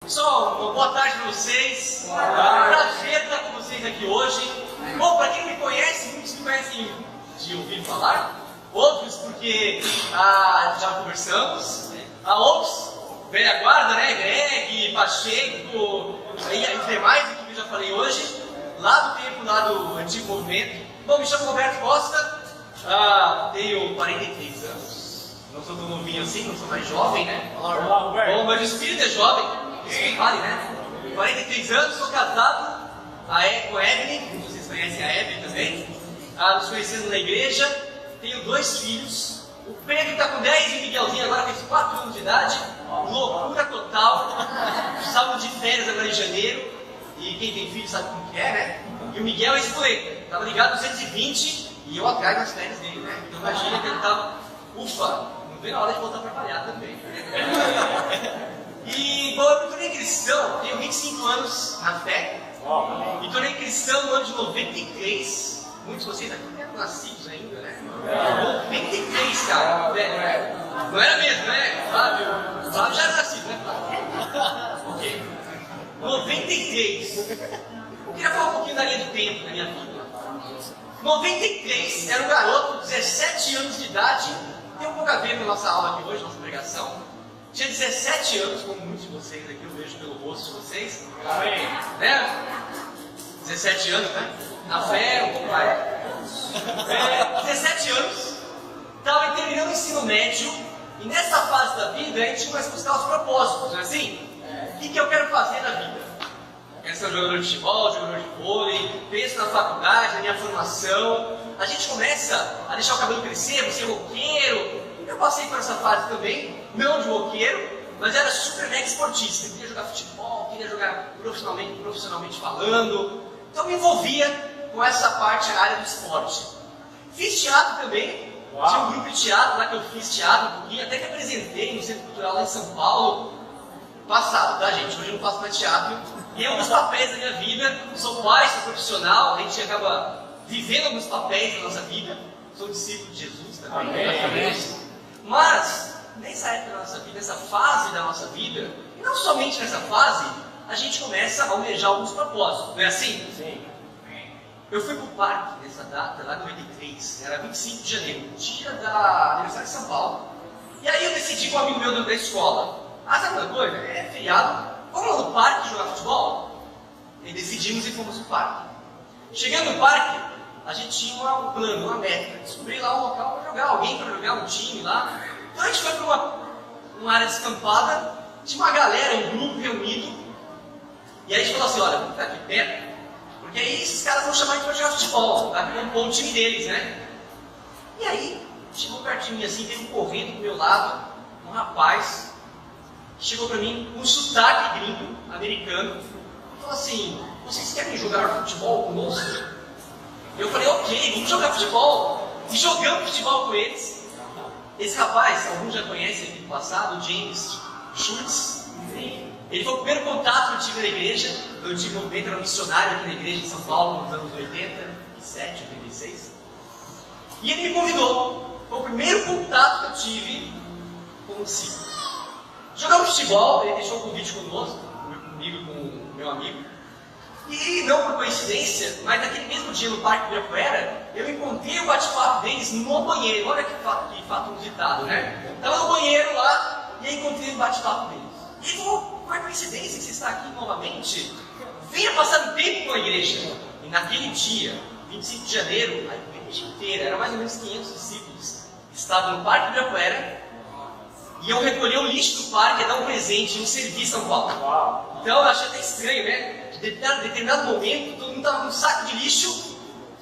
Pessoal, uma boa tarde para vocês. Prazer estar com vocês aqui hoje. Bom, para quem me conhece, muitos me conhecem de ouvir falar, outros porque já conversamos, outros, velha guarda, né? Greg, Pacheco e os demais que eu já falei hoje, lá do tempo, lá do antigo movimento. Bom, me chamo Roberto Costa, tenho 43 anos, não sou tão novinho assim, não sou mais jovem, né? Olá, Roberto. Bom, mas o espírito é jovem, isso que vale, né? 43 anos, sou casado com a Evelyn, vocês conhecem a Evelyn também, nos conhecendo na igreja, tenho 2 filhos, o Pedro está com 10 e o Miguelzinho agora fez 4 anos de idade, loucura total, sábado de férias agora em janeiro, e quem tem filho sabe como que é, né? E o Miguel é espoleta, estava ligado no 220 e eu atrás nas férias dele, né? Então imagina que ele estava, ufa, não veio a hora de voltar a trabalhar também. E, bom, eu me tornei cristão, tenho 25 anos na fé, me tornei cristão no ano de 93, muitos de vocês aqui não eram nascidos ainda, né? 93, cara, velho, não era mesmo, né? Flávio já era nascido, né, Flávio? Ok. 93. Eu queria falar um pouquinho da linha do tempo da minha vida. 93, era um garoto, 17 anos de idade, tem um pouco a ver com a nossa aula aqui hoje, nossa pregação. Tinha 17 anos, como muitos de vocês aqui, eu vejo pelo rosto de vocês. Amém. Né? 17 anos, né? Na fé, um pouco mais. 17 anos, estava terminando o ensino médio, e nessa fase da vida a gente começa a buscar os propósitos, não é assim? O que eu quero fazer na vida? Quero ser um jogador de futebol, jogador de vôlei, penso na faculdade, na minha formação. A gente começa a deixar o cabelo crescer, vou ser roqueiro. Eu passei por essa fase também, não de roqueiro, mas era super mega esportista. Queria jogar futebol, queria jogar profissionalmente falando. Então me envolvia com essa parte, a área do esporte. Fiz teatro também. Uau. Tinha um grupo de teatro lá que eu fiz teatro um pouquinho, até que apresentei no Centro Cultural lá em São Paulo. Passado, tá, gente? Hoje eu não faço mais teatro. E é um dos papéis da minha vida. Sou pai, sou profissional, a gente acaba vivendo alguns papéis da nossa vida. Sou discípulo de Jesus também. Amém. Mas, nessa época da nossa vida, nessa fase da nossa vida, e não somente nessa fase, a gente começa a almejar alguns propósitos, não é assim? Sim. Eu fui pro parque nessa data, lá em 93, era 25 de janeiro, dia da aniversário de São Paulo. E aí eu decidi com um amigo meu da escola, sabe uma coisa? É feriado, vamos lá no parque jogar futebol? E decidimos e fomos pro parque. Chegando no parque, a gente tinha um plano, uma meta, descobrir lá um local para jogar, alguém para jogar, um time lá. Então a gente foi para uma área descampada, tinha uma galera, um grupo reunido, e aí a gente falou assim, olha, vamos ficar aqui perto, porque aí esses caras vão chamar a gente para jogar futebol, vai compor o time deles, né? E aí, chegou perto de mim assim, veio correndo do meu lado, um rapaz, chegou para mim com um sotaque gringo, americano, e falou assim, vocês querem jogar futebol conosco? Eu falei, ok, vamos jogar futebol. E jogamos futebol com eles. Esse rapaz, alguns já conhecem aqui do passado, o James Schultz. Ele foi o primeiro contato que eu tive na igreja. Eu tive um era um missionário aqui na igreja de São Paulo, nos anos 87, 86. E ele me convidou. Foi o primeiro contato que eu tive com o discípulo. Jogamos futebol, ele deixou o convite conosco, comigo e com o meu amigo. E não por coincidência, mas naquele mesmo dia no Parque Ibirapuera, eu encontrei o bate-papo deles no banheiro. Olha que fato inusitado, né? Estava no banheiro lá e aí encontrei o bate-papo deles. E ele falou, não é coincidência que você está aqui novamente? Venha passar um tempo com a igreja. E naquele dia, 25 de janeiro, a igreja inteira, era mais ou menos 500 discípulos, estavam no Parque Ibirapuera e eu recolhi o lixo do parque e dar um presente, um serviço a São Paulo. Uau. Então eu achei até estranho, né? Em determinado momento, todo mundo estava com um saco de lixo,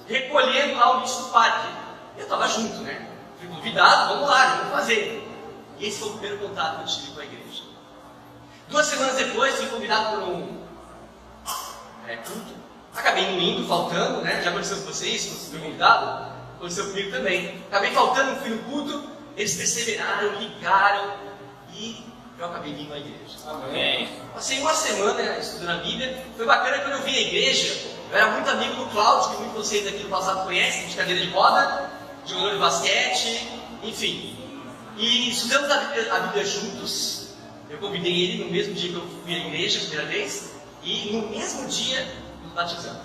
recolhendo lá o lixo do parque. Eu estava junto, né? Fui convidado, vamos lá, vamos fazer. E esse foi o primeiro contato que eu tive com a igreja. 2 semanas depois, fui convidado por um culto. Acabei não indo, faltando, né? Já aconteceu com vocês, quando você foi convidado? Aconteceu comigo também. Acabei faltando, fui no culto, eles perseveraram, ligaram e eu acabei vindo à igreja. Amém. Passei uma semana estudando a Bíblia. Foi bacana quando eu vim à igreja. Eu era muito amigo do Cláudio, que muitos de vocês aqui do passado conhecem, de cadeira de roda, jogador de basquete, enfim. E estudamos a Bíblia juntos. Eu convidei ele no mesmo dia que eu fui à igreja a primeira vez, e no mesmo dia nos batizamos.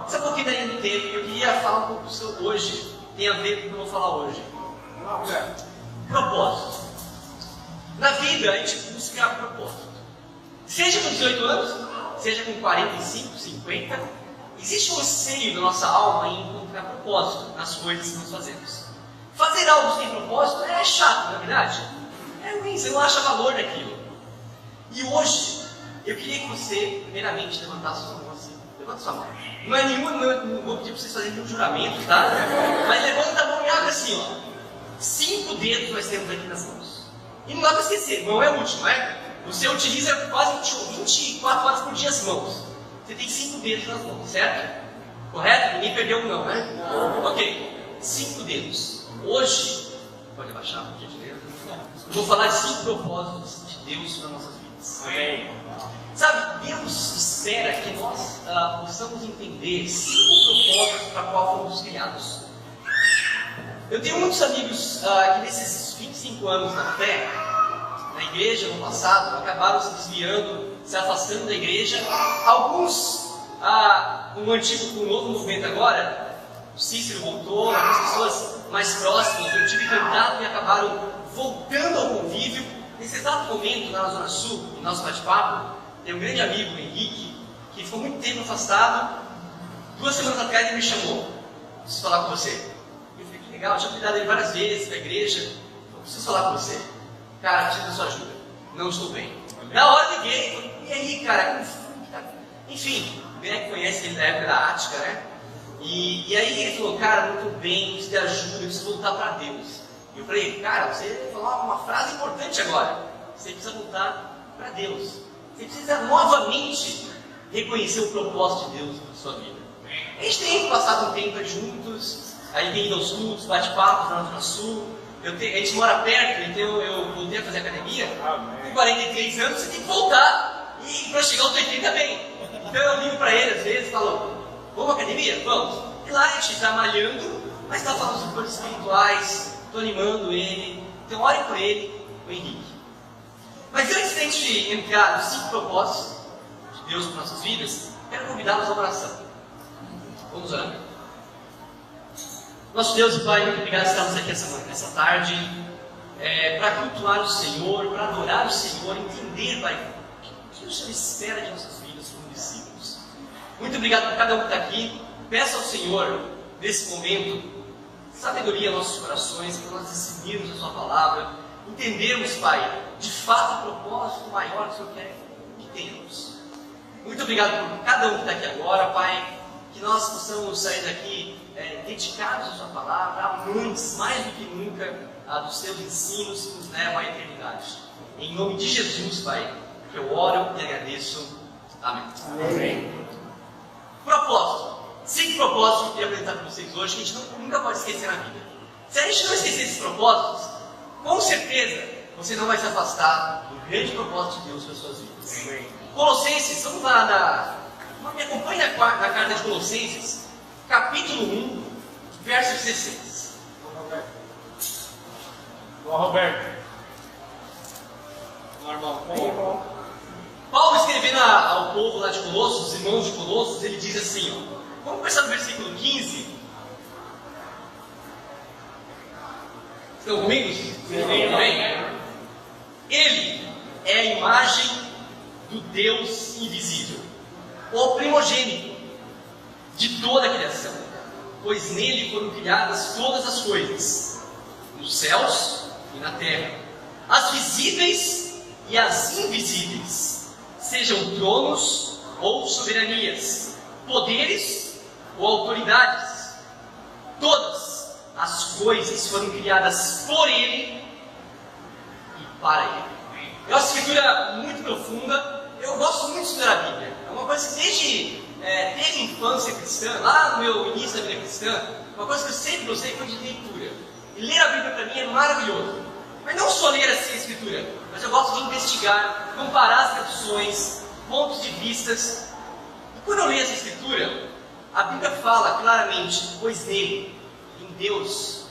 Sabe por que daí no tempo? Eu queria falar um pouco sobre hoje, tem a ver com o que eu vou falar hoje. Propósito. Na vida a gente busca propósito. Seja com 18 anos, seja com 45, 50, existe um anseio da nossa alma em encontrar propósito nas coisas que nós fazemos. Fazer algo sem propósito é chato, na verdade. É ruim, você não acha valor naquilo. E hoje, eu queria que você, primeiramente, levantasse sua mão assim. Levanta sua mão. Não vou pedir para vocês fazerem nenhum juramento, tá? Mas levanta a mão e abre assim, ó. 5 dedos nós temos aqui nas mãos. E não dá para esquecer, mão é útil, não é? Você utiliza quase 24 horas por dia as mãos. Você tem 5 dedos nas mãos, certo? Correto? Ninguém perdeu um não, né? Ok. 5 dedos. Hoje, pode abaixar, por gentileza. Vou falar de 5 propósitos de Deus nas nossas vidas. Amém. Sabe, Deus espera que nós possamos entender 5 propósitos para qual fomos criados. Eu tenho muitos amigos que nesses 25 anos na fé, na igreja no passado, acabaram se desviando, se afastando da igreja. Alguns, com o novo movimento agora, o Cícero voltou, algumas pessoas mais próximas, eu tive contato e acabaram voltando ao convívio. Nesse exato momento, lá na Zona Sul, no nosso bate-papo, tem um grande amigo, o Henrique, que ficou muito tempo afastado. 2 semanas atrás ele me chamou, preciso falar com você. Eu falei, que legal, eu tinha cuidado dele várias vezes na igreja, eu preciso falar com você. Cara, preciso da sua ajuda, não estou bem. Na hora liguei, falei, e aí, cara, enfim, o Greg conhece ele da época da Ática, né? E aí ele falou, cara, não estou bem, preciso de ajuda, eu preciso voltar para Deus. E eu falei, cara, você falou uma frase importante agora, você precisa voltar para Deus. Você precisa novamente reconhecer o propósito de Deus na sua vida. A gente tem passado um tempo juntos, aí tem ido aos cultos, bate-papos na Zona Sul. A gente mora perto, então eu voltei a fazer academia. Com 43 anos, você tem que voltar e para chegar aos 80 bem. Então eu ligo para ele às vezes e falo, vamos à academia? Vamos. E lá a gente está malhando, mas está falando sobre coisas espirituais, estou animando ele. Então ore por ele, o Henrique. Mas antes de a gente entrar nos 5 propósitos de Deus para nossas vidas, quero convidá-los à oração. Vamos orar. Nosso Deus e Pai, muito obrigado por estarmos aqui essa tarde para cultuar o Senhor, para adorar o Senhor, entender, Pai, o que o Senhor espera de nossas vidas como discípulos. Muito obrigado por cada um que está aqui. Peço ao Senhor, nesse momento, sabedoria aos nossos corações, para nós decidirmos a Sua palavra, entendermos, Pai, de fato o propósito maior que o Senhor quer que tenhamos. Muito obrigado por cada um que está aqui agora, Pai, que nós possamos sair daqui dedicados à Sua palavra, amantes mais do que nunca dos Teus ensinos que nos levam à eternidade. Em nome de Jesus, Pai, que eu oro e agradeço. Amém. Amém. Propósito. 5 propósitos que eu queria apresentar para vocês hoje, que a gente nunca pode esquecer na vida. Se a gente não esquecer esses propósitos, com certeza você não vai se afastar do grande propósito de Deus para as suas vidas. Amém. Colossenses, vamos lá me acompanhe na carta de Colossenses, capítulo 1, verso 16. Boa, Roberto. Normal. Paulo escrevendo ao povo lá de Colossos, os irmãos de Colossos, ele diz assim, ó, vamos começar no versículo 15. Estão comigo? Sim. Ele é a imagem do Deus invisível, o primogênito de toda a criação, pois nele foram criadas todas as coisas, nos céus e na terra, as visíveis e as invisíveis, sejam tronos ou soberanias, poderes ou autoridades. Todas as coisas foram criadas por Ele e para Ele. É uma escritura muito profunda. Eu gosto muito de estudar a Bíblia. É uma coisa que desde a infância cristã, lá no meu início da vida cristã, uma coisa que eu sempre gostei foi de leitura. E ler a Bíblia para mim é maravilhoso. Mas não só ler assim a escritura, mas eu gosto de investigar, comparar as traduções, pontos de vistas. E quando eu leio essa escritura, a Bíblia fala claramente, pois nele, em Deus,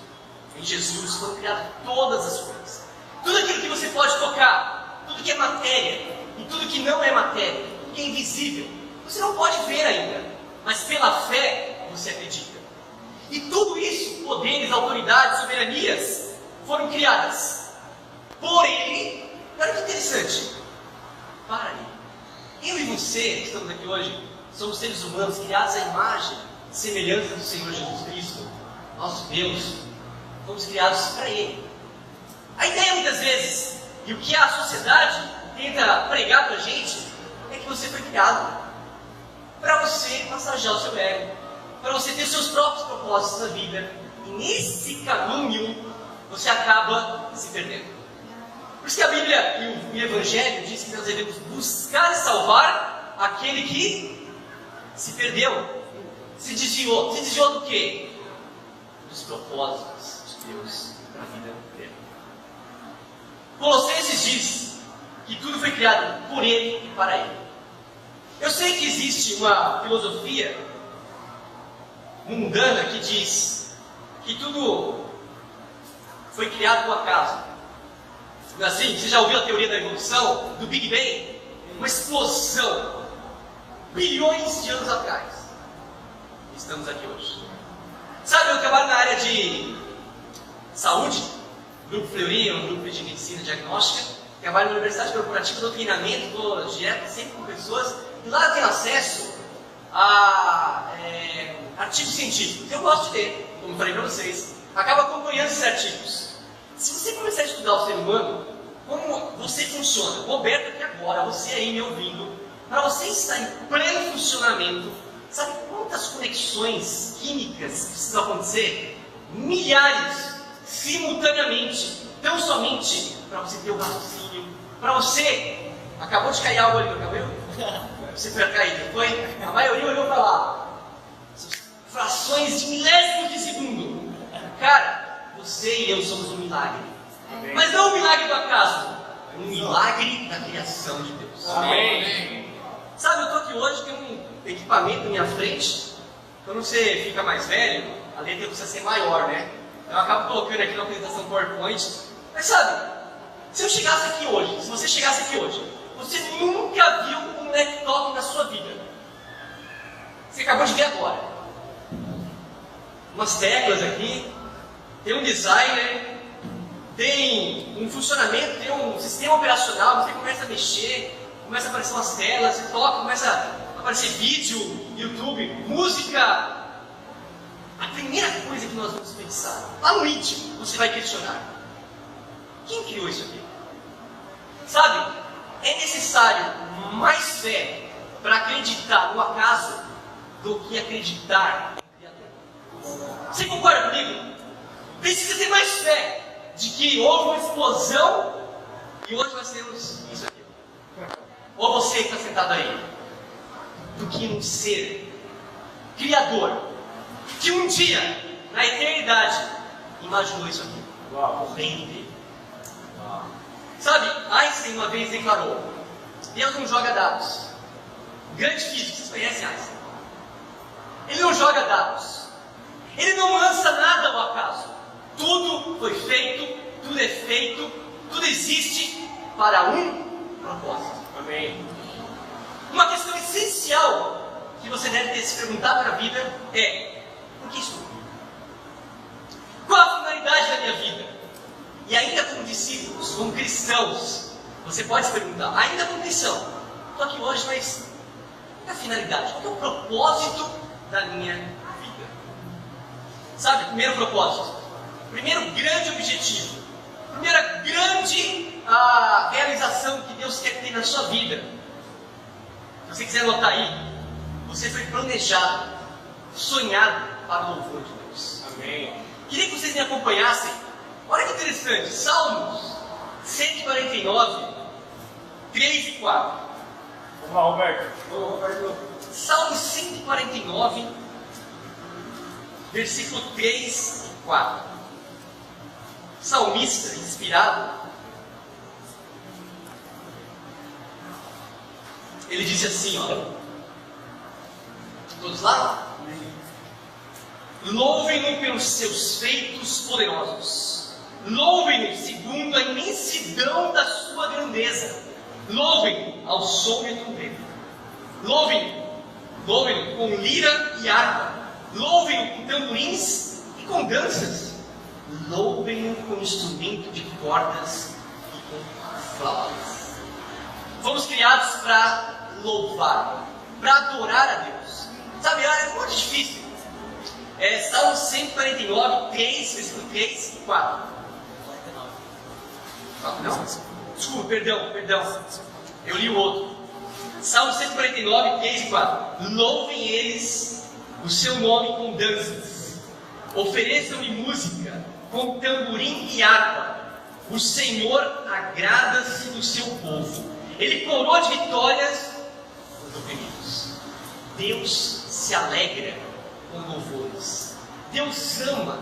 em Jesus, foram criadas todas as coisas. Tudo aquilo que você pode tocar, tudo que é matéria e tudo que não é matéria, tudo que é invisível, você não pode ver ainda, mas pela fé você acredita. E tudo isso, poderes, autoridades, soberanias, foram criadas por Ele. Olha que interessante, para Ele. Eu e você, que estamos aqui hoje, somos seres humanos criados à imagem e semelhança do Senhor Jesus Cristo, nosso Deus. Fomos criados para Ele. A ideia muitas vezes, e o que a sociedade tenta pregar para a gente, é que você foi criado para você massagear o seu ego, para você ter seus próprios propósitos na vida. E nesse caminho, você acaba se perdendo. Por isso que a Bíblia e o Evangelho diz que nós devemos buscar e salvar aquele que se perdeu, se desviou. Se desviou do quê? Dos propósitos de Deus para a vida dele. Colossenses diz que tudo foi criado por Ele e para Ele. Eu sei que existe uma filosofia mundana que diz que tudo foi criado por acaso. Assim, você já ouviu a teoria da evolução, do Big Bang? Uma explosão, bilhões de anos atrás. Estamos aqui hoje. Sabe, eu trabalho na área de saúde, Grupo Fleury, um grupo de medicina diagnóstica. Trabalho na Universidade Corporativa, dou treinamento, estou direto sempre com pessoas. E lá eu tenho acesso a artigos científicos. Eu gosto de ler, como falei para vocês. Acabo acompanhando esses artigos. Se você começar a estudar o ser humano, como você funciona, Roberto aqui agora, você aí me ouvindo, para você estar em pleno funcionamento, sabe quantas conexões químicas precisam acontecer? Milhares, simultaneamente, tão somente para você ter o raciocínio, para você... Acabou de cair algo ali no cabelo? Você foi cair, não foi? A maioria olhou para lá. Frações de milésimos de segundo. Cara, você e eu somos um milagre. Amém. Mas não um milagre do acaso, um milagre da criação de Deus. Amém. Sabe, eu estou aqui hoje, tem um equipamento na minha frente. Quando você fica mais velho, a letra precisa ser maior, né? Eu acabo colocando aqui na apresentação PowerPoint. Mas sabe, se eu chegasse aqui hoje, se você chegasse aqui hoje, você nunca viu um laptop na sua vida. Você acabou de ver agora. Umas teclas aqui, tem um designer, tem um funcionamento, tem um sistema operacional, você começa a mexer, começa a aparecer umas telas, você toca, começa a aparecer vídeo, YouTube, música. A primeira coisa que nós vamos pensar, lá no íntimo, você vai questionar: quem criou isso aqui? Sabe, é necessário mais fé para acreditar no acaso do que acreditar no Criador. Você concorda comigo? Precisa ter mais fé de que houve uma explosão e hoje nós temos isso aqui. Ou você que está sentado aí, do que um ser criador que um dia, na eternidade, imaginou isso aqui. O reino dele. Sabe, Einstein uma vez declarou: Deus não joga dados. Grande físico, vocês conhecem Einstein? Ele não joga dados. Ele não lança nada ao acaso. Tudo foi feito, tudo é feito, tudo existe para um propósito. Amém. Uma questão essencial que você deve ter se perguntado na vida é: por que isso? Qual a finalidade da minha vida? E ainda como discípulos, como cristãos, você pode se perguntar, ainda como cristão, estou aqui hoje, mas qual é a finalidade? Qual é o propósito da minha vida? Sabe, primeiro propósito, primeiro grande objetivo, primeira grande realização que Deus quer ter na sua vida. Se você quiser anotar aí, você foi planejado, sonhado para o louvor de Deus. Amém. Queria que vocês me acompanhassem. Olha que interessante, Salmos 149, 3 e 4. Vamos lá, Roberto. Salmos 149, versículo 3 e 4. Salmista inspirado, ele disse assim, ó. Todos lá? Louvem-no pelos seus feitos poderosos. Louvem-no segundo a imensidão da sua sua grandeza. Louvem ao som de trombeta. Louvem com lira e harpa. Louvem com tamborins e com danças. Louvem com instrumento de cordas e com flautas. Fomos criados para louvar, para adorar a Deus. Sabe, é muito difícil. Salmo 149, 3, versículo 3 e 4. Não? Desculpa, perdão. Eu li o outro. Salmo 149, 3 e 4. Louvem eles o seu nome com danças. Ofereçam-lhe música com tamborim e harpa. O Senhor agrada-se do seu povo. Ele coroa de vitórias os oprimidos. Deus se alegra com louvores. Deus ama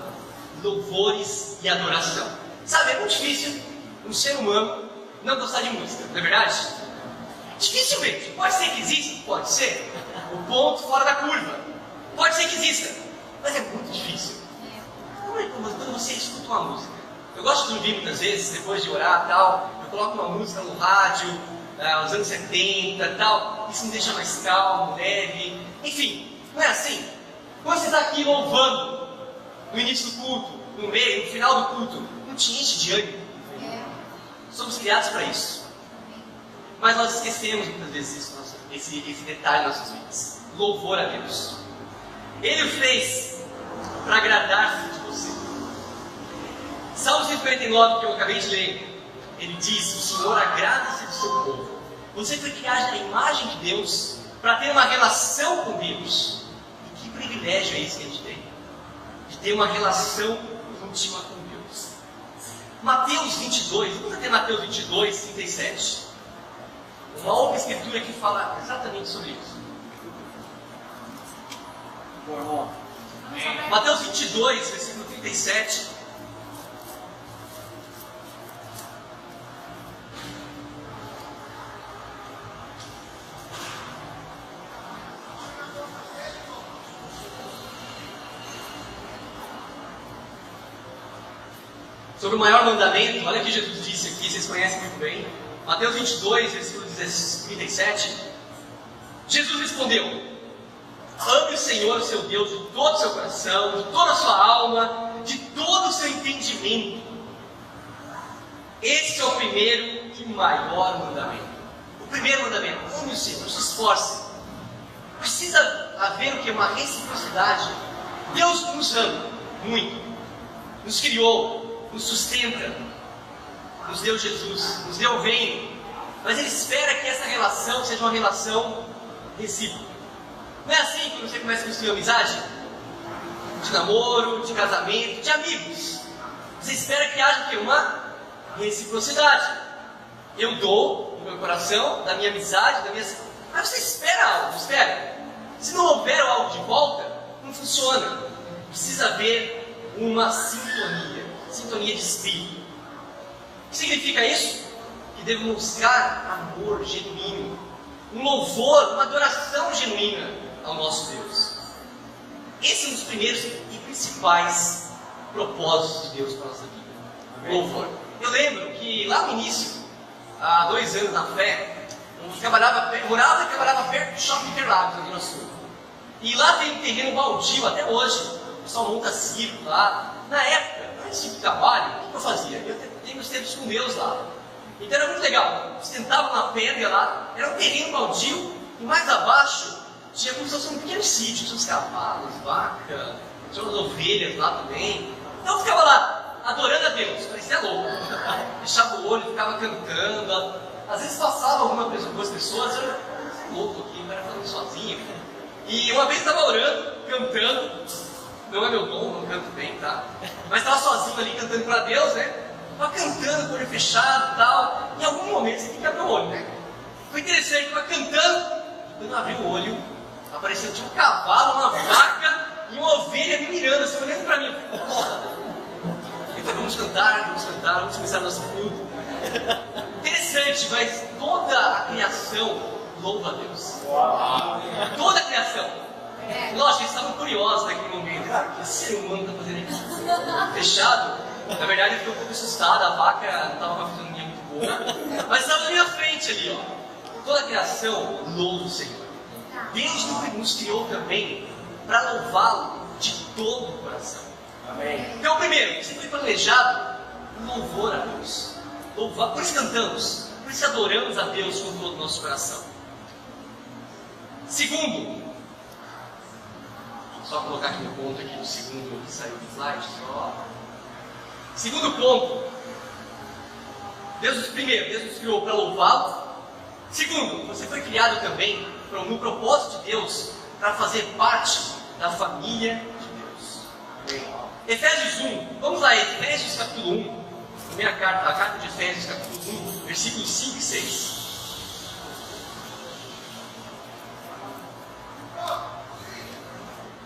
louvores e adoração. Sabe, é muito difícil um ser humano não gostar de música, não é verdade? Dificilmente. Pode ser que exista? Pode ser. O ponto fora da curva. Pode ser que exista. Mas é muito difícil. Como é quando você escuta uma música? Eu gosto de ouvir muitas vezes, depois de orar e tal, eu coloco uma música no rádio, nos anos 70 e tal, isso me deixa mais calmo, leve. Enfim, não é assim? Quando você está aqui louvando, no início do culto, no meio, no final do culto, não te enche de ânimo. Somos criados para isso. Mas nós esquecemos muitas vezes esse detalhe nas nossas vidas. Louvor a Deus. Ele o fez para agradar-se de você. Salmo 149, que eu acabei de ler, ele diz: o Senhor agrada-se do seu povo. Você foi criado na imagem de Deus para ter uma relação com Deus. E que privilégio é esse que a gente tem? De ter uma relação íntima com Deus. Mateus 22, vamos até Mateus 22, 37. Uma outra escritura que fala exatamente sobre isso. Mateus 22, versículo 37. Sobre o maior mandamento, olha o que Jesus disse aqui, vocês conhecem muito bem. Mateus 22, versículo 37. Jesus respondeu: ame o Senhor, o seu Deus, de todo o seu coração, de toda a sua alma, de todo o seu entendimento. Esse é o primeiro e maior mandamento. O primeiro mandamento: ame o Senhor, se esforce. Precisa haver o que? Uma reciprocidade. Deus nos ama muito, nos criou, nos sustenta, nos deu Jesus, nos deu o reino, mas Ele espera que essa relação seja uma relação recíproca. Não é assim que você começa a construir amizade? De namoro, de casamento, de amigos. Você espera que haja o quê? Uma reciprocidade. Eu dou do meu coração, da minha amizade, da minha... Mas você espera algo, espera. Se não houver algo de volta, não funciona. Precisa haver uma sintonia de espírito. O que significa isso? Que devemos buscar amor genuíno, um louvor, uma adoração genuína ao nosso Deus. Esse é um dos primeiros e principais propósitos de Deus para a nossa vida. Louvor. Eu lembro que lá no início, há 2 anos na fé, morava e trabalhava perto do Shopping Interlagos, aqui no sul. E lá tem um terreno baldio até hoje. O pessoal monta circo lá. Na época, antes de trabalho, o que eu fazia? Eu tenho meus tempos com Deus lá. Então era muito legal. Sentava na pedra lá, era um terreno baldio, e mais abaixo tinha como se fosse um pequeno sítio, tinha uns cavalos, vaca, tinha umas ovelhas lá também. Então eu ficava lá, adorando a Deus, parecia louco. Fechava o olho, ficava cantando. Às vezes passava algumas pessoas, eu era louco aqui, eu era falando sozinho. E uma vez eu estava orando, cantando. Não é meu dom, não canto bem, tá? Mas estava sozinho ali cantando para Deus, né? Estava cantando com o olho fechado e tal. Em algum momento você tem que abrir o olho, né? Foi interessante, estava cantando. Quando eu abri o olho, apareceu, tinha um cavalo, uma vaca e uma ovelha me mirando, assim, olhando para mim. Ele falou: vamos cantar, vamos começar nosso culto. Interessante, mas toda a criação louva a Deus. Toda a criação. Lógico, eles estavam curiosos naquele momento. O que esse ser humano está fazendo aqui? Fechado. Na verdade, ele ficou um pouco assustado. A vaca não estava com uma fisionomia muito Mas estava na minha frente ali, ó. Toda a criação louva o Senhor. Deus nos criou também para louvá-lo de todo o coração. Amém. Então, primeiro, você foi planejado um louvor a Deus. Louvar, por isso cantamos, por isso adoramos a Deus com todo o nosso coração. Segundo, só colocar aqui no ponto aqui, no segundo que saiu do slide, só. Segundo ponto, Deus nos criou para louvá-lo. Segundo, você foi criado também no propósito de Deus para fazer parte da família de Deus. Amém. Efésios 1, vamos lá, Efésios capítulo 1, primeira carta, a carta de Efésios capítulo 1, versículos 5 e 6.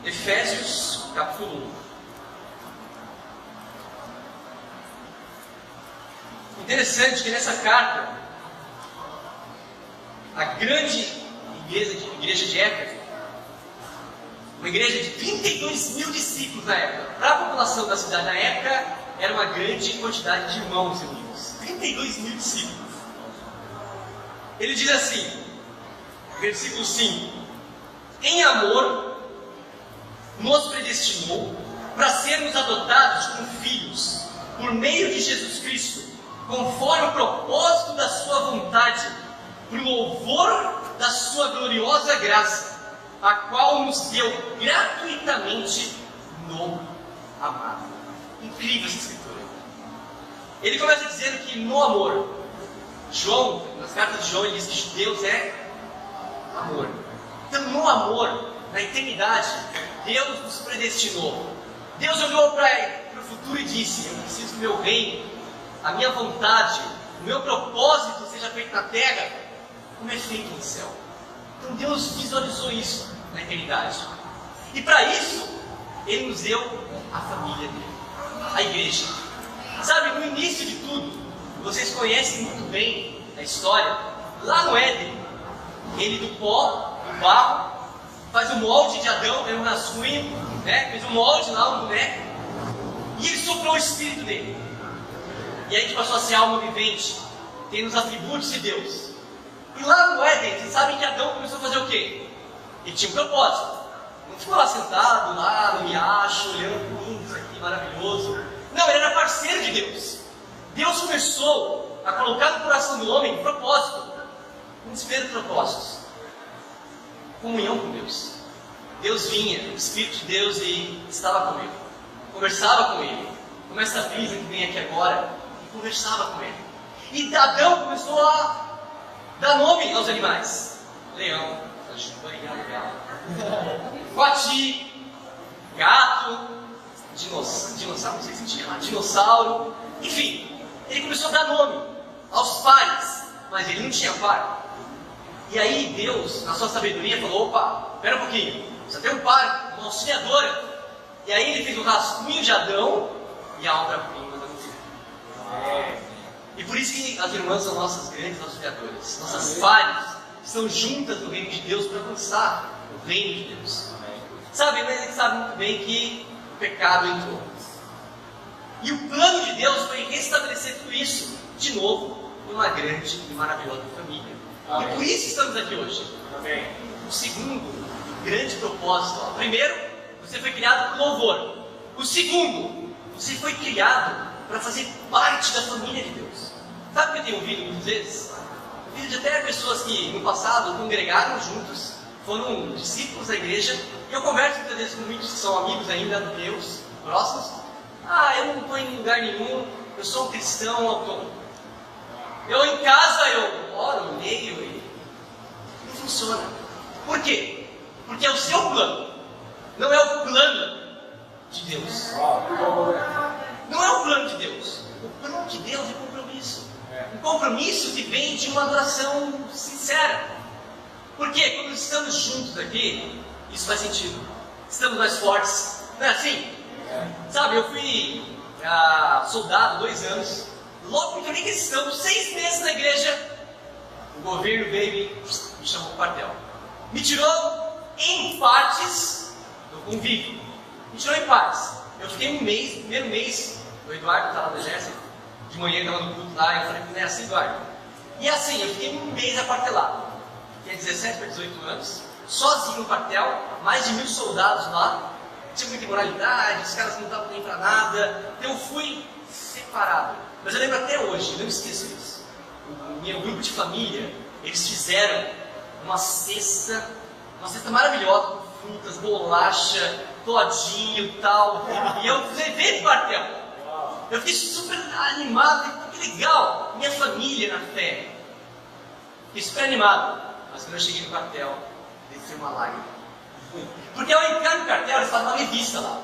Efésios capítulo 1. Interessante que nessa carta, a grande igreja de Éfeso, uma igreja de 32 mil discípulos na época, para a população da cidade na época, era uma grande quantidade de irmãos e amigos. 32 mil discípulos. Ele diz assim, versículo 5: em amor, nos predestinou para sermos adotados como filhos, por meio de Jesus Cristo, conforme o propósito da sua vontade, por louvor da sua gloriosa graça, a qual nos deu gratuitamente no amado. Incrível essa escritura. Ele começa dizendo que no amor, João, nas cartas de João, ele diz que Deus é amor. Então, no amor, na eternidade, Deus nos predestinou. Deus olhou para o futuro e disse: eu preciso que o meu reino, a minha vontade, o meu propósito seja feito na terra como é feito no céu. Então Deus visualizou isso na eternidade. E para isso, Ele nos deu a família dele, a igreja. Sabe, no início de tudo, vocês conhecem muito bem a história. Lá no Éden, ele do pó, do barro, faz um molde de Adão, era um rascunho, né? Fez um molde lá, um boneco, e ele soprou o espírito dele. E aí a gente passou a ser alma vivente, tem os atributos de Deus. E lá no Éden, vocês sabem que Adão começou a fazer o quê? Ele tinha um propósito. Não ficou lá sentado, lá no riacho, olhando isso aqui maravilhoso. Não, ele era parceiro de Deus. Deus começou a colocar no coração do homem um propósito. Um dos primeiros propósitos: comunhão com Deus. Deus vinha, o Espírito de Deus, e estava com ele, conversava com ele, como essa brisa que vem aqui agora, e conversava com ele. E Adão começou a dar nome aos animais: leão, coati, gato, dinossauro, não sei se tinha lá, dinossauro, enfim, ele começou a dar nome aos pares, mas ele não tinha par. E aí Deus, na sua sabedoria, falou: opa, espera um pouquinho, você tem um par, uma auxiliadora. E aí ele fez o rascunho de Adão e a obra-prima da mulher. E por isso que as irmãs são nossas grandes auxiliadoras. Nossas pares estão juntas no reino de Deus para alcançar o reino de Deus. Sabe, mas ele sabe muito bem que o pecado entrou. E o plano de Deus foi restabelecer tudo isso de novo numa grande e maravilhosa família. Amém. E por isso estamos aqui hoje. Amém. O segundo grande propósito: ó. Primeiro, você foi criado por louvor. O segundo, você foi criado para fazer parte da família de Deus. Sabe o que eu tenho ouvido muitas vezes? Ouvido de até pessoas que no passado congregaram juntos, foram discípulos da igreja, e eu converso muitas vezes com muitos que são amigos ainda meus, próximos. Eu não estou em lugar nenhum, eu sou um cristão autônomo. Eu em casa, eu oro, eu leio, e não funciona. Por quê? Porque é o seu plano, não é o plano de Deus. Não é o plano de Deus. O plano de Deus é compromisso. Um compromisso que vem de uma adoração sincera. Porque quando estamos juntos aqui, isso faz sentido. Estamos mais fortes. Não é assim? Sabe, eu fui soldado 2 anos. Logo que eu nem cristão, 6 meses na igreja, o governo veio e me chamou para o quartel. Me tirou em partes do convívio. Me tirou em partes. Eu fiquei um mês, primeiro mês, o Eduardo estava no exército, de manhã estava no culto lá, e eu falei, não é assim, Eduardo? E assim, eu fiquei um mês aquartelado. Tinha 17 para 18 anos, sozinho no quartel, mais de 1000 soldados lá, tinha muita imoralidade, os caras não estavam nem para nada, então eu fui separado. Mas eu lembro até hoje, não esqueço isso. O meu grupo de família, eles fizeram uma cesta maravilhosa, com frutas, bolacha, todinho e tal, e eu levei pro quartel. Eu fiquei super animado, que legal, minha família na fé. Fiquei super animado, mas quando eu cheguei no quartel, desceu uma lágrima. Porque ao entrar no quartel, eles fazem uma revista lá.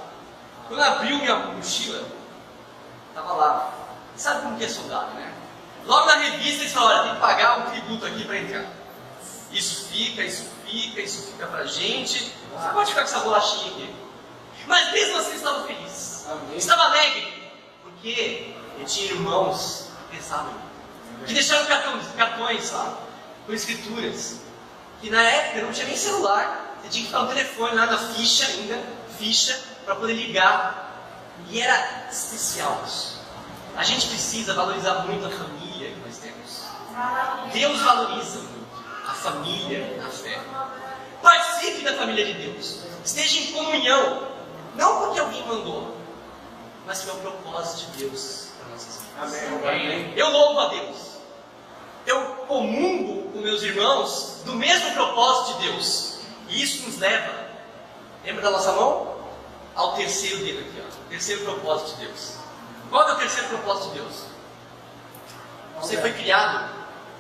Quando eu abri minha mochila, estava lá. Sabe como que é soldado, né? Logo na revista eles falaram, olha, tem que pagar um tributo aqui para entrar. Isso fica pra gente. Você pode ficar com essa bolachinha aqui. Mas mesmo assim eu estava feliz. Amém. Estava alegre. Porque eu tinha irmãos que pensavam, que deixaram cartões lá, com escrituras. Que na época não tinha nem celular. Você tinha que ficar no telefone lá na ficha para poder ligar. E era especial isso. A gente precisa valorizar muito a família que nós temos. Deus valoriza muito a família na fé. Participe da família de Deus. Esteja em comunhão. Não porque alguém mandou, mas que é o propósito de Deus para nossas vidas. Amém. Eu louvo a Deus. Eu comungo com meus irmãos do mesmo propósito de Deus. E isso nos leva, lembra da nossa mão? Ao terceiro dedo aqui, ó. Terceiro propósito de Deus. Qual é o terceiro propósito de Deus? Você foi criado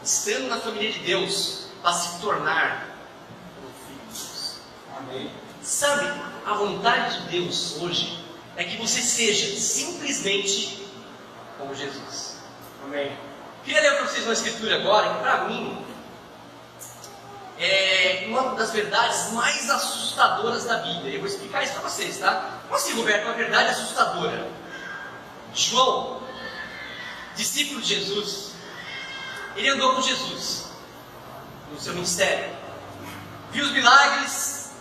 estando na família de Deus para se tornar um filho de Deus. Amém. Sabe, a vontade de Deus hoje é que você seja simplesmente como Jesus. Amém. Queria ler para vocês uma escritura agora, que para mim é uma das verdades mais assustadoras da Bíblia. Eu vou explicar isso para vocês, tá? Como assim, Roberto, uma verdade assustadora? João, discípulo de Jesus, ele andou com Jesus no seu ministério, viu os milagres,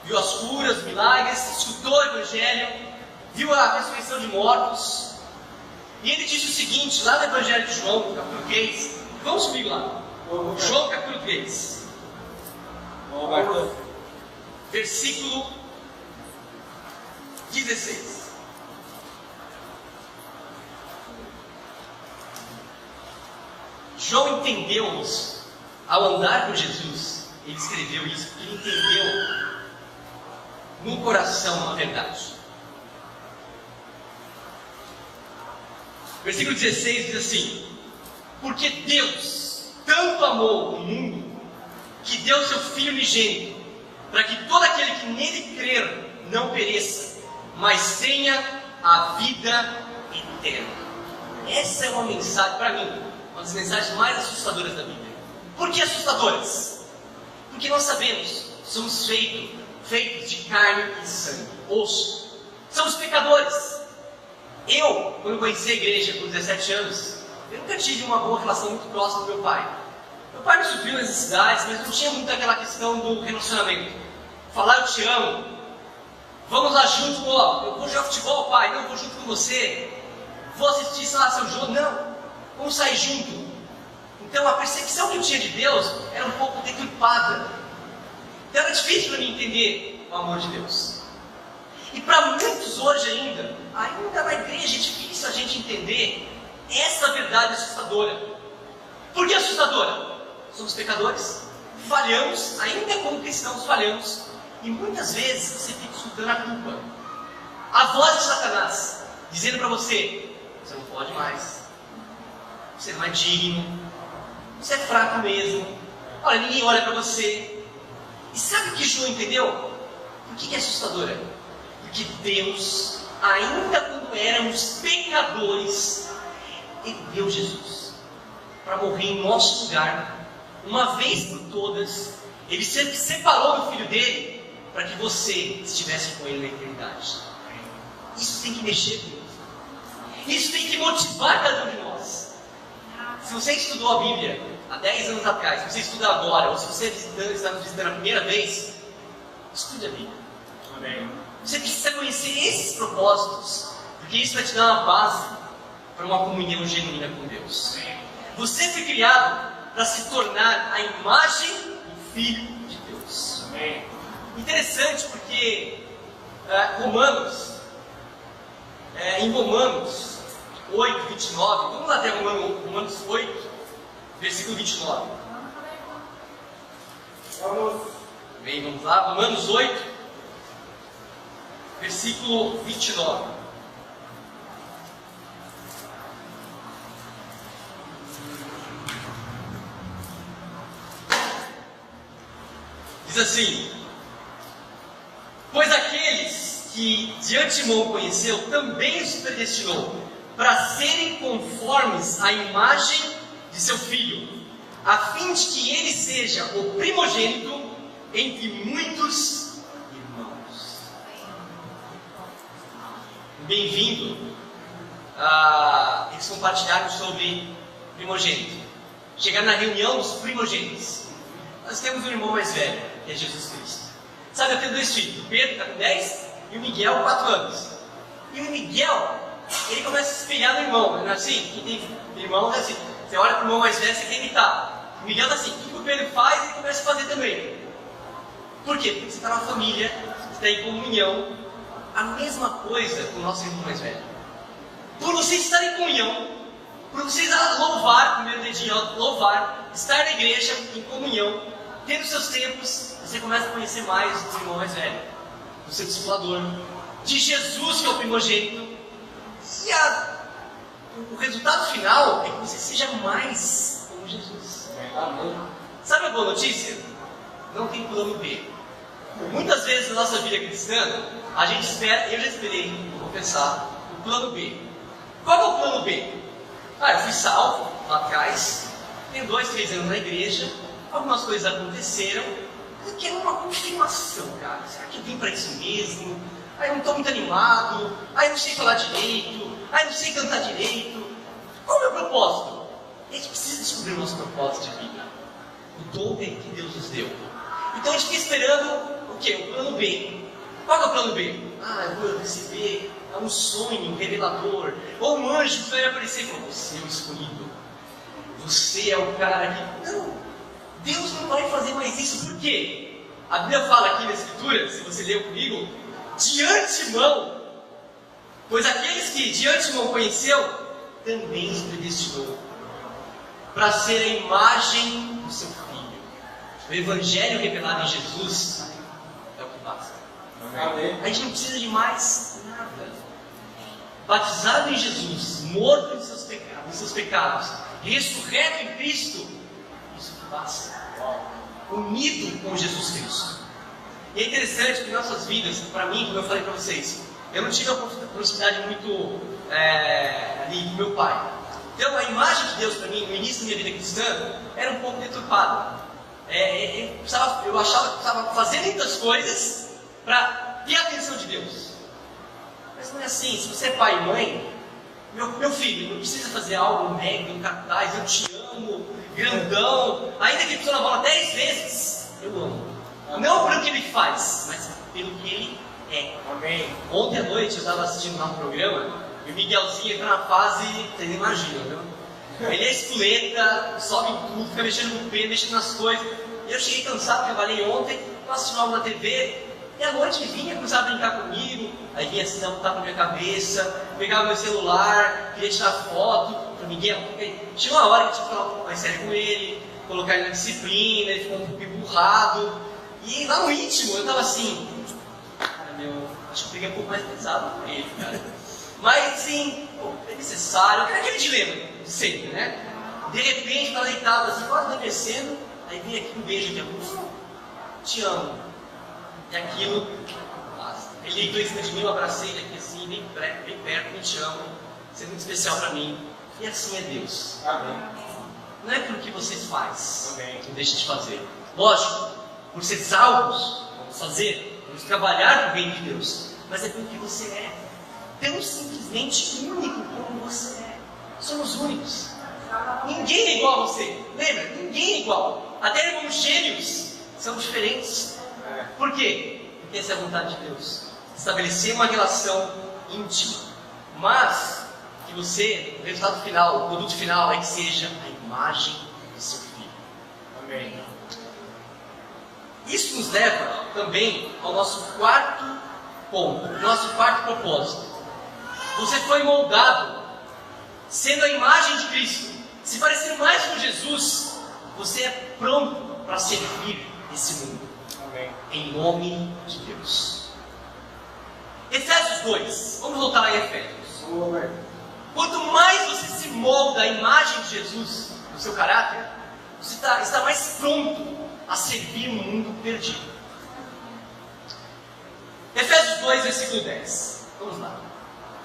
viu as curas, os milagres, escutou o Evangelho, viu a ressurreição de mortos, e ele disse o seguinte, lá no Evangelho de João, no capítulo 3, vamos comigo lá, João capítulo 3, versículo 16. João entendeu isso. Ao andar com Jesus, ele escreveu isso, porque ele entendeu no coração a verdade. Versículo 16 diz assim: porque Deus tanto amou o mundo, que deu seu Filho unigênito, para que todo aquele que nele crer não pereça, mas tenha a vida eterna. Essa é uma mensagem, para mim, uma das mensagens mais assustadoras da Bíblia. Por que assustadoras? Porque nós sabemos, somos feitos de carne e sangue, osso. Somos pecadores. Eu, quando conheci a igreja com 17 anos, eu nunca tive uma boa relação muito próxima com meu pai. Meu pai me supriu nas necessidades, mas não tinha muito aquela questão do relacionamento. Falar eu te amo, vamos lá junto, ó, eu vou jogar futebol, pai, não, eu vou junto com você, vou assistir, sei lá, seu jogo, não, vamos sair junto. Então a percepção que eu tinha de Deus era um pouco deturpada. Então era difícil para mim entender o amor de Deus. E para muitos hoje ainda na igreja é difícil a gente entender essa verdade assustadora. Por que assustadora? Somos pecadores, falhamos, ainda como cristãos falhamos, e muitas vezes você fica escutando a culpa. A voz de Satanás dizendo para você: você não pode mais, você não é digno, você é fraco mesmo, olha, ninguém olha para você. E sabe o que João entendeu? Por que é assustadora? Porque Deus, ainda quando éramos pecadores, Ele deu Jesus para morrer em nosso lugar, uma vez por todas. Ele sempre separou do Filho dele para que você estivesse com Ele na eternidade. Isso tem que mexer com nós. Isso tem que motivar cada um de nós. Se você estudou a Bíblia há 10 anos atrás, se você estuda agora, ou se você está nos visitando a primeira vez, estude a Bíblia. Amém. Você precisa conhecer esses propósitos, porque isso vai te dar uma base para uma comunhão genuína com Deus. Você foi criado para se tornar a imagem do Filho de Deus. Interessante porque em Romanos 8, 29, vamos lá até Romanos 8, versículo 29. Vamos lá, Romanos 8, versículo 29. Diz assim: pois aqueles que de antemão conheceu, também os predestinou para serem conformes à imagem de seu Filho, a fim de que ele seja o primogênito entre muitos irmãos. Bem-vindo. Eles compartilharam sobre primogênito. Chegaram na reunião dos primogênitos. Nós temos um irmão mais velho, que é Jesus Cristo. Sabe, eu tenho 2 filhos. O Pedro está com 10 e o Miguel 4 anos. E o Miguel, ele começa a se espelhar no irmão. Não é assim? Quem tem irmão é assim. Você olha para o irmão mais velho, você quer imitar. O Miguel está assim. O que o Pedro faz, ele começa a fazer também. Por quê? Porque você está na família, você está em comunhão. A mesma coisa com o nosso irmão mais velho. Por vocês estarem em comunhão, por vocês louvar, primeiro dedinho, louvar, estar na igreja, em comunhão, tendo seus tempos, você começa a conhecer mais do seu irmão mais velho, do seu discipulador, de Jesus, que é o primogênito. E o resultado final é que você seja mais como Jesus. Sabe a boa notícia? Não tem plano B. Muitas vezes na nossa vida cristã, a gente espera, eu já esperei, vou confessar, o plano B. Qual é o plano B? Eu fui salvo lá atrás, tenho 2, 3 anos na igreja, algumas coisas aconteceram, eu quero uma confirmação, cara. Será que eu vim para isso mesmo? Eu não estou muito animado, eu não sei falar direito, eu não sei cantar direito. Qual é o meu propósito? A gente precisa descobrir o nosso propósito de vida, o dom que Deus nos deu. Então a gente fica esperando o quê? O plano B. Qual é o plano B? Eu vou receber um sonho revelador, ou um anjo que vai aparecer e falar: você é o escolhido, você é o cara que... Não, Deus não vai fazer mais isso. Por quê? A Bíblia fala aqui na Escritura, se você leu comigo, de antemão, pois aqueles que de antemão conheceu, também os predestinou para ser a imagem do seu Filho. O Evangelho revelado em Jesus é o que basta. A gente não precisa de mais nada. Batizado em Jesus, morto em seus pecados, ressurreto em Cristo, isso que basta. Unido com Jesus Cristo. E é interessante que nossas vidas, para mim, como eu falei para vocês, eu não tive uma proximidade muito ali do meu pai. Então a imagem de Deus para mim, no início da minha vida cristã, era um pouco deturpada. Eu achava que estava fazendo muitas coisas para ter a atenção de Deus. Mas não é assim. Se você é pai e mãe, meu filho, não precisa fazer algo mega, incapaz, eu te amo, grandão, ainda que ele pisou na bola 10 vezes, eu amo. Não pelo que ele faz, mas pelo que ele é. Amém. Ontem à noite eu estava assistindo lá um programa e o Miguelzinho entra na fase, vocês imaginam, viu? Ele é espoleta, sobe em tudo, fica mexendo no pé, mexendo nas coisas. E eu cheguei cansado, trabalhei ontem, estava assistindo algo na TV, e à noite ele vinha, começava a brincar comigo, aí vinha assim, dar um tapa na minha cabeça, pegava meu celular, queria tirar foto. Para Miguel, tinha uma hora que eu tinha que falar um pouco mais sério com ele, colocar ele na disciplina, ele ficou um pouco emburrado. E lá no íntimo eu estava assim, acho que eu peguei um pouco mais pesado com ele, cara. Mas sim, é necessário, é aquele dilema de sempre, né? De repente, estava deitado assim, quase adormecendo, aí vem aqui um beijo de amor, te amo. E aquilo, ele deitou em cima de mim, eu abracei ele aqui assim, bem perto, me te amo, você é muito especial para mim. E assim é Deus. Amém. Não é pelo que vocês fazem, Amém. que deixa de fazer. Lógico, por ser salvos, vamos fazer, vamos trabalhar no reino de Deus, mas é pelo que você é. Tão simplesmente único como você é. Somos únicos. Ninguém é igual a você. Lembra? Ninguém é igual. Até irmãos gêmeos são diferentes. Por quê? Porque essa é a vontade de Deus. Estabelecer uma relação íntima. Mas que você, o resultado final, o produto final é que seja a imagem do seu filho. Amém. Isso nos leva também ao nosso quarto ponto, nosso quarto propósito. Você foi moldado sendo a imagem de Cristo. Se parecer mais com Jesus, você é pronto para servir esse mundo. Amém. Em nome de Deus. Efésios 2. Vamos voltar lá em Efésios. Quanto mais você se molda à imagem de Jesus no seu caráter, você está mais pronto a servir um mundo perdido. Efésios 2, versículo 10. Vamos lá.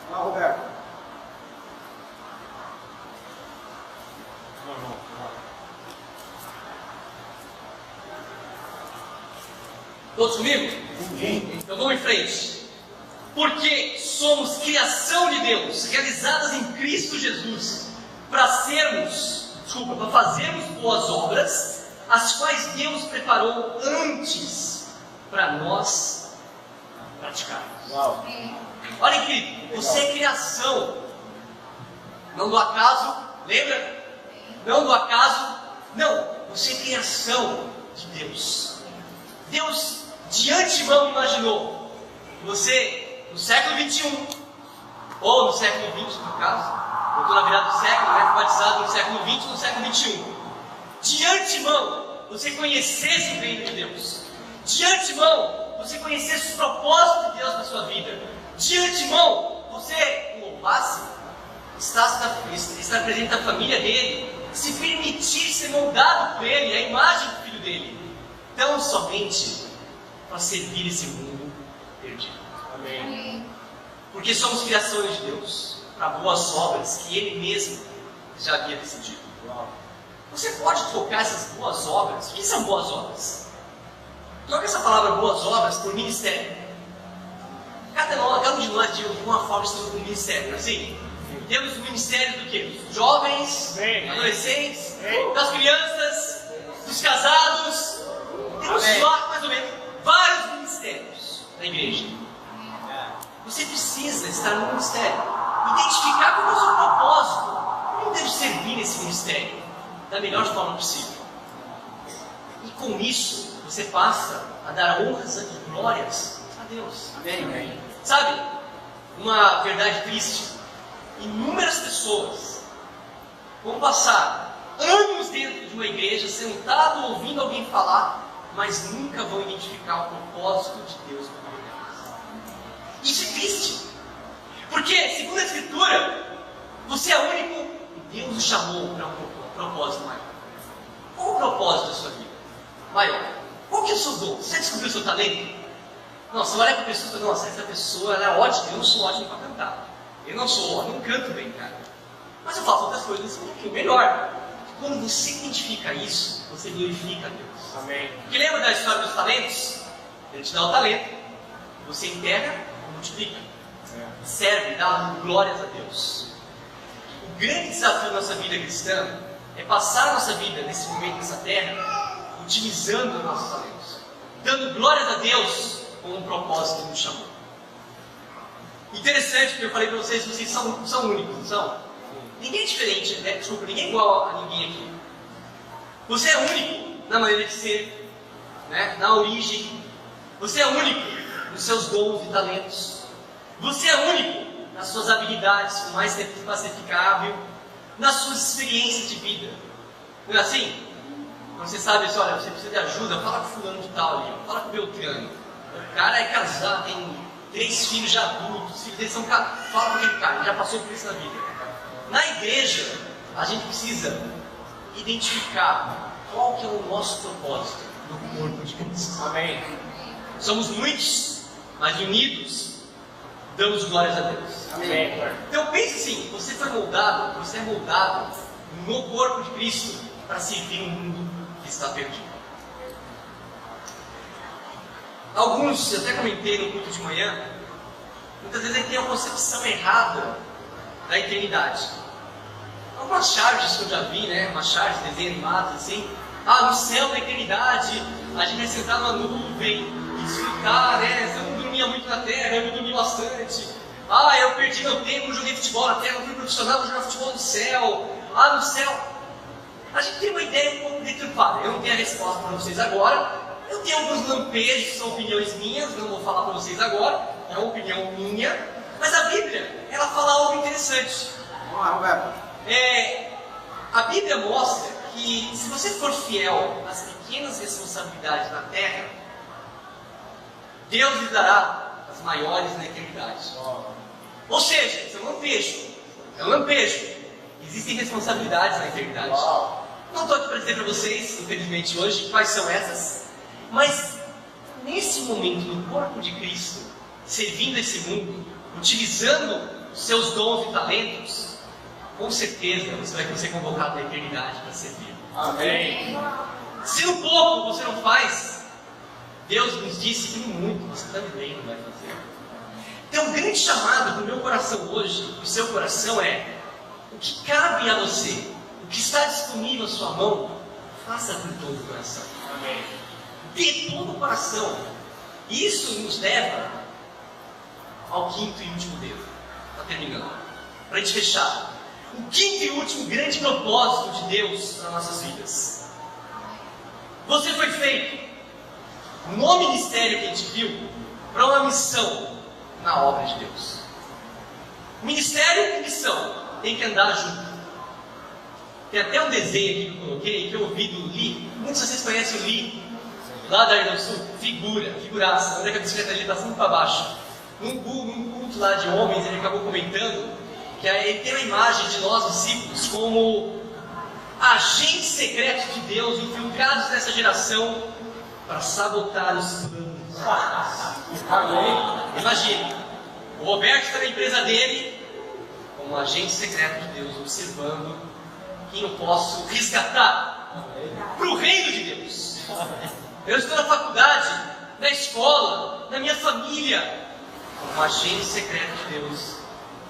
Olá, Roberto. Todos comigo? Sim. Então vamos em frente. Porque somos criação de Deus, realizadas em Cristo Jesus, para fazermos boas obras, as quais Deus preparou antes para nós praticarmos. Uau. Olha que você é criação, não do acaso, lembra? Não do acaso, não, você é criação de Deus. Deus de antemão imaginou você no século 21, ou no século 20 no caso, eu estou na virada do século, né? Batizado no século 20 no século 21. De antemão você conhecesse o reino de Deus. De antemão você conhecesse o propósito de Deus na sua vida. De antemão você louvasse, estar presente na família dele, se permitir ser moldado por ele, a imagem do filho dele, tão somente para servir esse mundo perdido. Amém. Porque somos criações de Deus, para boas obras que ele mesmo já havia decidido. Uau. Você pode trocar essas boas obras? O que são boas obras? Troca essa palavra boas obras por ministério. Cada um de nós, de alguma forma, estamos no ministério, assim? Temos o ministério do quê? Dos jovens, Sim. adolescentes, Sim. das crianças, dos casados. Temos Amém. mais ou menos vários ministérios na igreja. Você precisa estar no ministério, identificar qual é o seu propósito. Como deve servir nesse ministério da melhor forma possível. E com isso, você passa a dar honras e glórias a Deus. Amém. Sabe, uma verdade triste: inúmeras pessoas vão passar anos dentro de uma igreja, sentado ouvindo alguém falar, mas nunca vão identificar o propósito de Deus para a vida delas. Isso é triste, porque, segundo a Escritura, você é único e Deus o chamou para um propósito maior. Qual o propósito da sua vida maior? Qual que é o seu dom? Você descobriu o seu talento? Não, você olha para a pessoa e fala: nossa, essa pessoa ela é ótima, eu não sou ótimo para cantar. Eu não sou ótimo, não canto bem, cara. Mas eu faço outras coisas um pouquinho melhor. Quando você identifica isso, você glorifica a Deus. Amém. Porque lembra da história dos talentos? Ele te dá o talento, você integra e multiplica. Serve, dá glórias a Deus. O grande desafio da nossa vida cristã é passar a nossa vida nesse momento, nessa terra, utilizando os nossos talentos, dando glórias a Deus com um propósito que nos chamou. Interessante, porque eu falei para vocês são únicos, não são? Ninguém é diferente, né? Desculpa, ninguém é igual a ninguém aqui. Você é único na maneira de ser, né? Na origem. Você é único nos seus dons e talentos. Você é único nas suas habilidades, o mais pacificável, nas suas experiências de vida. Não é assim? Quando você sabe assim: olha, você precisa de ajuda, fala com o fulano de tal ali, fala com o Beltrano. O cara é casado, tem 3 filhos já adultos, os filhos dele são casados. Fala com aquele cara, ele já passou por isso na vida. Na igreja, a gente precisa identificar qual que é o nosso propósito no corpo de Cristo. Amém. Somos muitos, mas unidos, damos glórias a Deus. Amém. Então pense assim: você foi moldado, você é moldado no corpo de Cristo para servir um mundo que está perdido. Alguns, eu até comentei no culto de manhã, muitas vezes a gente tem uma concepção errada da eternidade. Algumas charges que eu já vi, né? Umas charges, desenho animado, assim. No céu da eternidade, a gente vai sentar numa nuvem e desfrutar, né? Você não dormia muito na terra, eu dormi bastante. Ah, eu perdi meu tempo, joguei futebol na terra, eu fui profissional, vou jogar futebol no céu. Ah, no céu. A gente tem uma ideia um pouco deturpada. Eu não tenho a resposta para vocês agora. Eu tenho alguns lampejos, são opiniões minhas, não vou falar para vocês agora. É uma opinião minha. Mas a Bíblia, ela fala algo interessante. Vamos lá, Roberto. A Bíblia mostra que se você for fiel às pequenas responsabilidades na terra, Deus lhe dará as maiores na eternidade. Ou seja, isso é um lampejo. É um lampejo. Existem responsabilidades na eternidade. Não estou aqui para dizer para vocês, infelizmente hoje, quais são essas. Mas, nesse momento, no corpo de Cristo, servindo esse mundo, utilizando os seus dons e talentos, com certeza você vai ser convocado na eternidade para servir. Amém. Se no pouco você não faz, Deus nos disse que no muito você também não vai fazer. Então, um grande chamado do meu coração hoje, do seu coração é: o que cabe a você, o que está disponível à sua mão, faça com todo o coração. Amém. De todo o coração. Isso nos leva ao quinto e último dedo. Está terminando. Para a gente fechar. O quinto e último grande propósito de Deus para nossas vidas. Você foi feito no ministério que a gente viu para uma missão na obra de Deus. Ministério e missão tem que andar junto. Tem até um desenho aqui que eu coloquei, que eu ouvi do Lee. Muitos de vocês conhecem o Lee, lá da Ilha do Sul. Figuraça. Onde é que a bicicleta dele está sempre para baixo. Num culto lá de homens, ele acabou comentando que ele tem a imagem de nós, discípulos, como agentes secretos de Deus, infiltrados nessa geração para sabotar os planos. Imagine, o Roberto está na empresa dele, como agente secreto de Deus, observando quem eu posso resgatar para o reino de Deus. Eu estou na faculdade, na escola, na minha família, como agente secreto de Deus.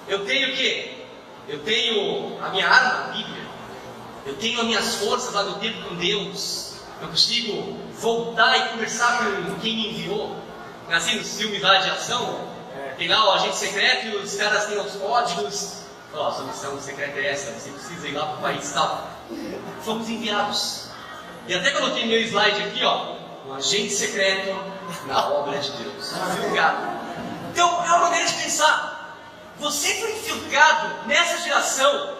Eu tenho o quê? Eu tenho a minha arma, a Bíblia. Eu tenho as minhas forças lá no tempo com Deus. Eu consigo voltar e conversar com quem me enviou. Assim, nos filmes lá de ação, tem lá o agente secreto e os caras têm os códigos. Ó, sua missão secreta é essa, você precisa ir lá para o país e tal. Fomos enviados. E até coloquei meu slide aqui, ó. Um agente secreto na obra de Deus. Infiltrado. Então, é uma maneira de pensar. Você foi infiltrado nessa geração,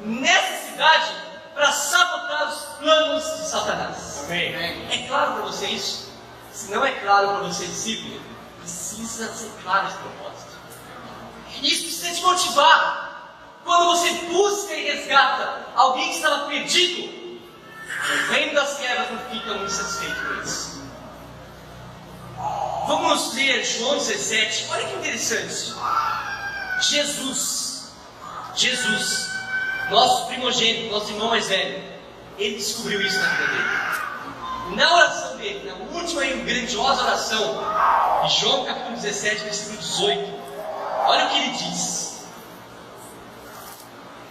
nessa cidade, para sabotar os planos de Satanás. Amém. É claro para você isso? Se não é claro para você, discípulo, precisa ser claro esse propósito. Isso precisa te motivar. Quando você busca e resgata alguém que estava perdido, o reino das trevas não fica muito satisfeito com isso. Vamos ler João 17. Olha que interessante. Jesus, nosso primogênito, nosso irmão mais velho, ele descobriu isso na vida dele. Na oração dele, na última e grandiosa oração, de João capítulo 17, versículo 18, olha o que ele diz.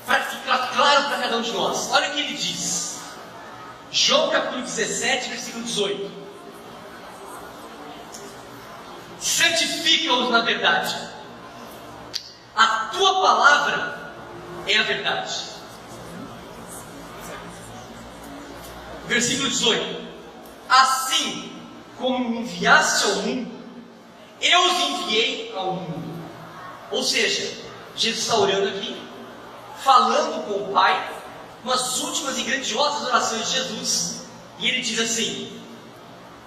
Para ficar claro para cada um de nós, olha o que ele diz. João capítulo 17, versículo 18. Santifica-os na verdade. A tua palavra é a verdade. Versículo 18. Assim como me enviaste ao mundo, eu os enviei ao mundo. Ou seja, Jesus está orando aqui, falando com o Pai, umas últimas e grandiosas orações de Jesus, e ele diz assim: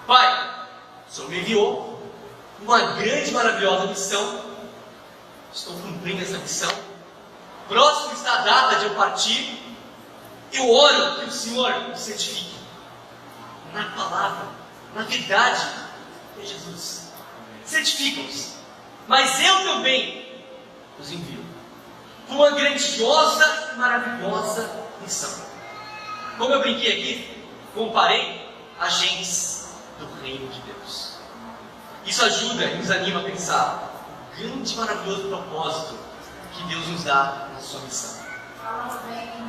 Pai, o Senhor me enviou uma grande e maravilhosa missão. Estou cumprindo essa missão. Próximo está a data de eu partir. Eu oro que o Senhor me certifique na palavra, na verdade de Jesus. Certifica-os. Mas eu também os envio com uma grandiosa e maravilhosa missão. Como eu brinquei aqui, comparei agentes do reino de Deus. Isso ajuda e nos anima a pensar grande e maravilhoso propósito que Deus nos dá na sua missão.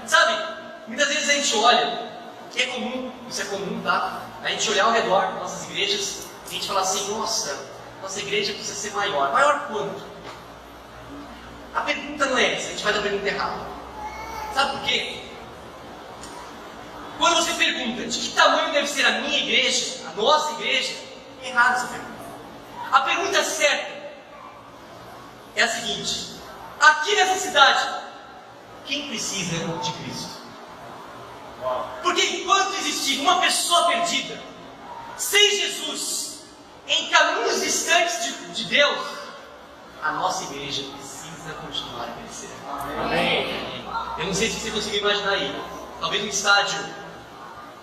Sabe, muitas vezes a gente olha, que é comum, isso é comum, tá? A gente olhar ao redor das nossas igrejas, e a gente fala assim: nossa, nossa igreja precisa ser maior. Maior quanto? A pergunta não é essa, a gente faz a pergunta errada. Sabe por quê? Quando você pergunta de que tamanho deve ser a minha igreja, a nossa igreja, é errada essa pergunta. A pergunta certa é a seguinte: aqui nessa cidade, quem precisa de Cristo? Porque enquanto existir uma pessoa perdida, sem Jesus, em caminhos distantes de Deus, a nossa igreja precisa continuar a crescer. Amém. Eu não sei se você conseguiu imaginar aí. Talvez um estádio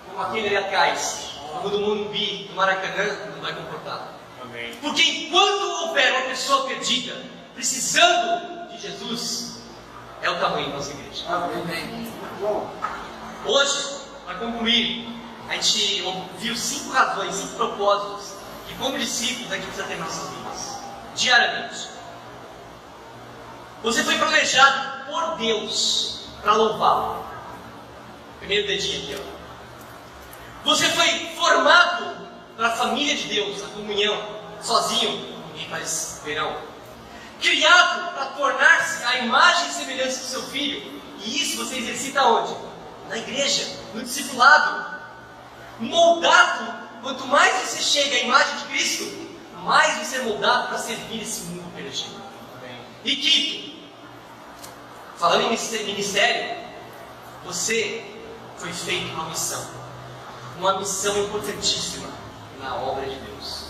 como aquele ali atrás, como do Morumbi, do Maracanã, não vai comportar. Amém. Porque enquanto houver uma pessoa perdida, precisando de Jesus, é o tamanho da nossa igreja. Amém. Bom. Hoje, para concluir, a gente viu 5 razões, 5 propósitos que, como discípulos, a gente precisa ter em nossas vidas, diariamente. Você foi planejado por Deus para louvá-lo. Primeiro dedinho aqui, ó. Você foi formado para a família de Deus, a comunhão, sozinho, ninguém faz verão. Criado para tornar-se a imagem e semelhança do seu filho, e isso você exercita onde? Na igreja, no discipulado. Moldado, quanto mais você chega à imagem de Cristo, mais você é moldado para servir esse mundo perdido. E quinto, falando em ministério, você foi feito uma missão importantíssima na obra de Deus.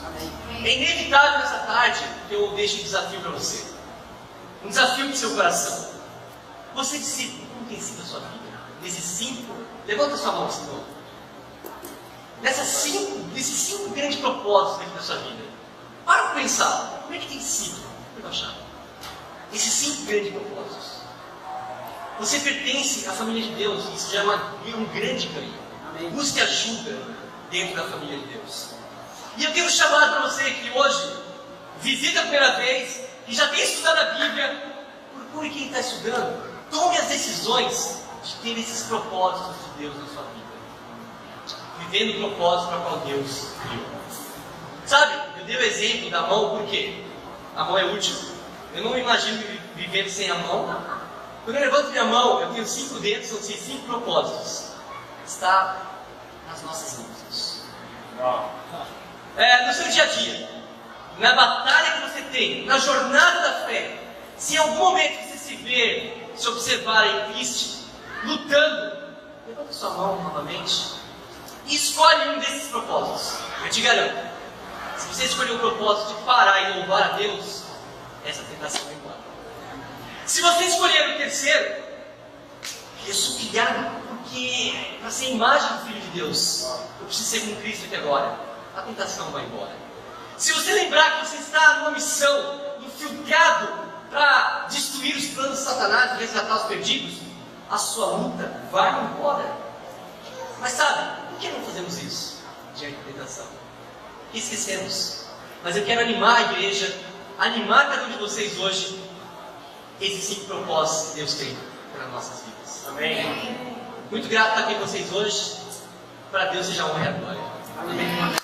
É inevitável nessa tarde que eu deixe um desafio para você, um desafio para o seu coração. Você discípulo, como tem sido a sua vida? Nesses 5, levanta sua mão, Senhor. Nesses 5 grandes propósitos aqui da sua vida, para pensar, como é que tem sido? Esses 5 grandes propósitos. Você pertence à família de Deus, isso já é um grande ganho. Busque ajuda dentro da família de Deus. E eu tenho chamado para você que hoje visita a primeira vez, que já tem estudado a Bíblia, procure quem está estudando, tome as decisões de ter esses propósitos de Deus na sua vida, vivendo o propósito para o qual Deus criou. Sabe, eu dei o exemplo da mão porque a mão é útil. Eu não me imagino vivendo sem a mão. Quando eu levanto minha mão, eu tenho 5 dedos, são 5 propósitos. Está nas nossas mãos. No seu dia a dia, na batalha que você tem, na jornada da fé, se em algum momento você se ver, se observar aí triste, lutando, levanta sua mão novamente e escolhe um desses propósitos. Eu te garanto, se você escolher o propósito de parar e louvar a Deus, essa tentação vai embora. Se você escolher o terceiro, eu sou criado porque para ser a imagem do Filho de Deus, eu preciso ser como Cristo aqui agora. A tentação vai embora. Se você lembrar que você está numa missão, infiltrado para destruir os planos de Satanás e resgatar os perdidos, a sua luta vai embora. Mas sabe, por que não fazemos isso diante da tentação? Esquecemos. Mas eu quero animar a igreja, animar cada um de vocês hoje, esses 5 propósitos que Deus tem para nossas vidas. Amém. Muito grato por estar aqui com vocês hoje. Para Deus seja a honra e a glória. Amém.